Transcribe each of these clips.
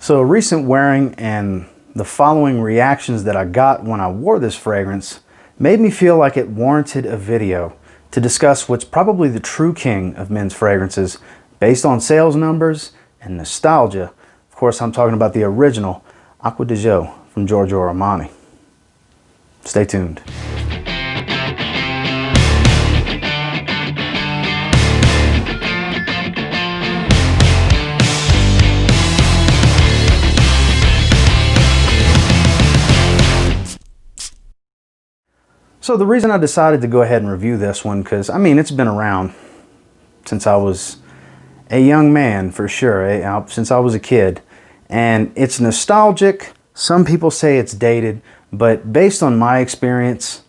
So recent wearing and the following reactions that I got when I wore this fragrance made me feel like it warranted a video to discuss what's probably the true king of men's fragrances based on sales numbers and nostalgia. Of course, I'm talking about the original Acqua di Gio from Giorgio Armani. Stay tuned. So the reason I decided to go ahead and review this one, because I mean, it's been around since I was a young man, for sure, since I was a kid. And it's nostalgic. Some people say it's dated, but based on my experience,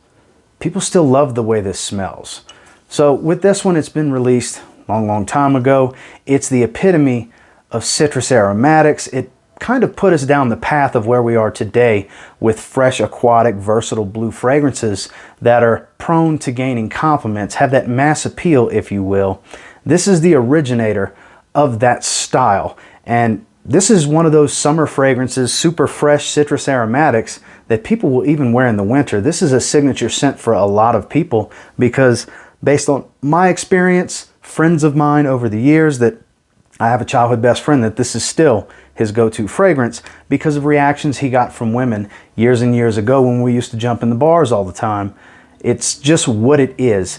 people still love the way this smells. So with this one, it's been released a long time ago. It's the epitome of citrus aromatics. It kind of put us down the path of where we are today with fresh, aquatic, versatile blue fragrances that are prone to gaining compliments, have that mass appeal, if you will. This is the originator of that style. And this is one of those summer fragrances, super fresh citrus aromatics that people will even wear in the winter. This is a signature scent for a lot of people because based on my experience, friends of mine over the years, that I have a childhood best friend that this is still his go-to fragrance because of reactions he got from women years and years ago when we used to jump in the bars all the time. It's just what it is.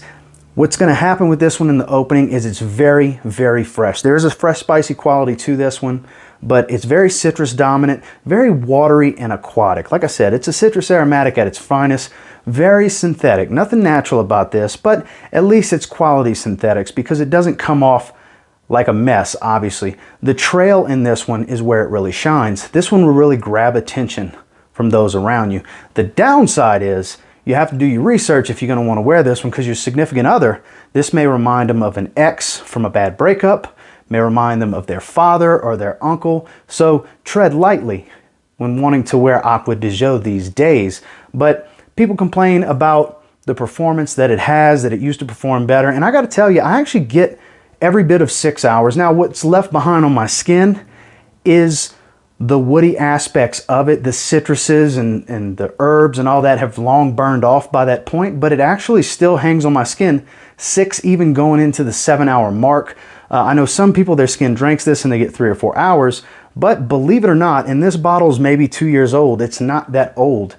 What's going to happen with this one in the opening is it's very, very fresh. There is a fresh, spicy quality to this one, but it's very citrus dominant, very watery and aquatic. Like I said, it's a citrus aromatic at its finest, very synthetic. Nothing natural about this, but at least it's quality synthetics because it doesn't come off like a mess, obviously. The trail in this one is where it really shines. This one will really grab attention from those around you. The downside is you have to do your research if you're going to want to wear this one because your significant other, this may remind them of an ex from a bad breakup, may remind them of their father or their uncle. So tread lightly when wanting to wear Acqua di Gio these days. But people complain about the performance that it has, that it used to perform better. And I got to tell you, I actually get every bit of 6 hours. Now, what's left behind on my skin is the woody aspects of it. The citruses and the herbs and all that have long burned off by that point, but it actually still hangs on my skin 6, even going into the 7-hour mark. I know some people, their skin drinks this and they get 3 or 4 hours, but believe it or not, and this bottle's maybe 2 years old, it's not that old.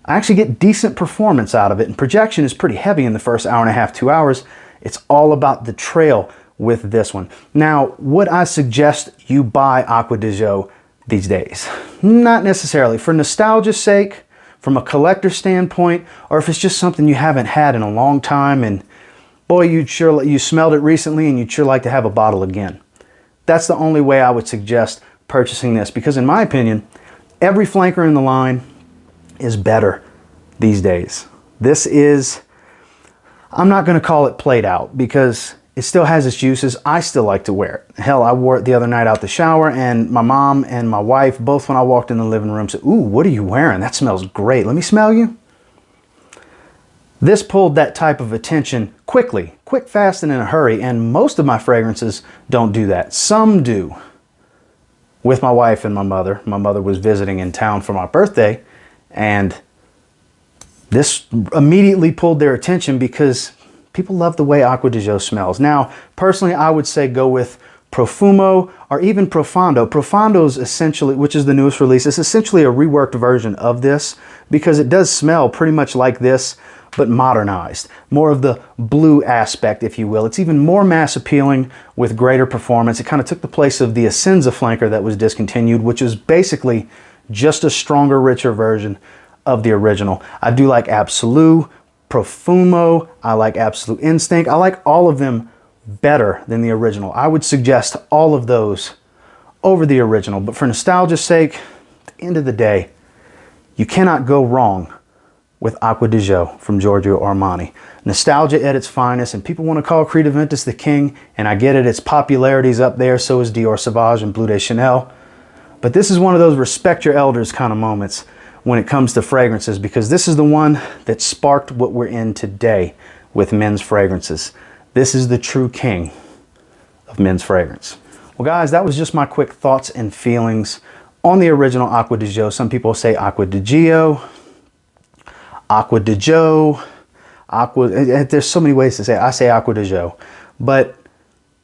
I actually get decent performance out of it, and projection is pretty heavy in the first hour and a half, 2 hours. It's all about the trail with this one. Now, would I suggest you buy Acqua di Gio these days? Not necessarily. For nostalgia's sake, from a collector standpoint, or if it's just something you haven't had in a long time and boy, you smelled it recently and you'd sure like to have a bottle again. That's the only way I would suggest purchasing this because in my opinion, every flanker in the line is better these days. This is, I'm not going to call it played out because it still has its uses. I still like to wear it. Hell, I wore it the other night out the shower and my mom and my wife, both when I walked in the living room, said, "Ooh, what are you wearing? That smells great. Let me smell you." This pulled that type of attention quickly, quick, fast, and in a hurry. And most of my fragrances don't do that. Some do. With my wife and my mother. My mother was visiting in town for my birthday and this immediately pulled their attention because people love the way Acqua di Gio smells. Now, personally, I would say go with Profumo or even Profondo. Profondo is essentially, which is the newest release, it's essentially a reworked version of this because it does smell pretty much like this, but modernized. More of the blue aspect, if you will. It's even more mass appealing with greater performance. It kind of took the place of the Essenza flanker that was discontinued, which is basically just a stronger, richer version of the original. I do like Absolute, Profumo, I like Absolute Instinct. I like all of them better than the original. I would suggest all of those over the original, but for nostalgia's sake, at the end of the day, you cannot go wrong with Acqua di Gio from Giorgio Armani. Nostalgia at its finest, and people want to call Creed Aventus the king, and I get it, its popularity's up there, so is Dior Sauvage and Bleu de Chanel. But this is one of those respect your elders kind of moments when it comes to fragrances, because this is the one that sparked what we're in today with men's fragrances. This is the true king of men's fragrance. Well guys, that was just my quick thoughts and feelings on the original Acqua di Gio. Some people say Acqua di Gio, Acqua di Gio, Aqua. There's so many ways to say it. I say Acqua di Gio, but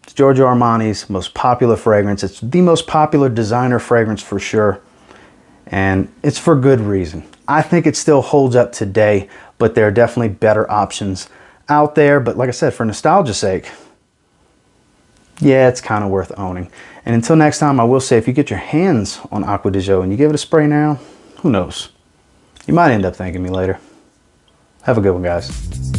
it's Giorgio Armani's most popular fragrance. It's the most popular designer fragrance for sure, and it's for good reason. I think it still holds up today, but there are definitely better options out there. But like I said, for nostalgia's sake, yeah, it's kind of worth owning. And until next time, I will say, if you get your hands on Acqua di Gio and you give it a spray now, who knows? You might end up thanking me later. Have a good one, guys.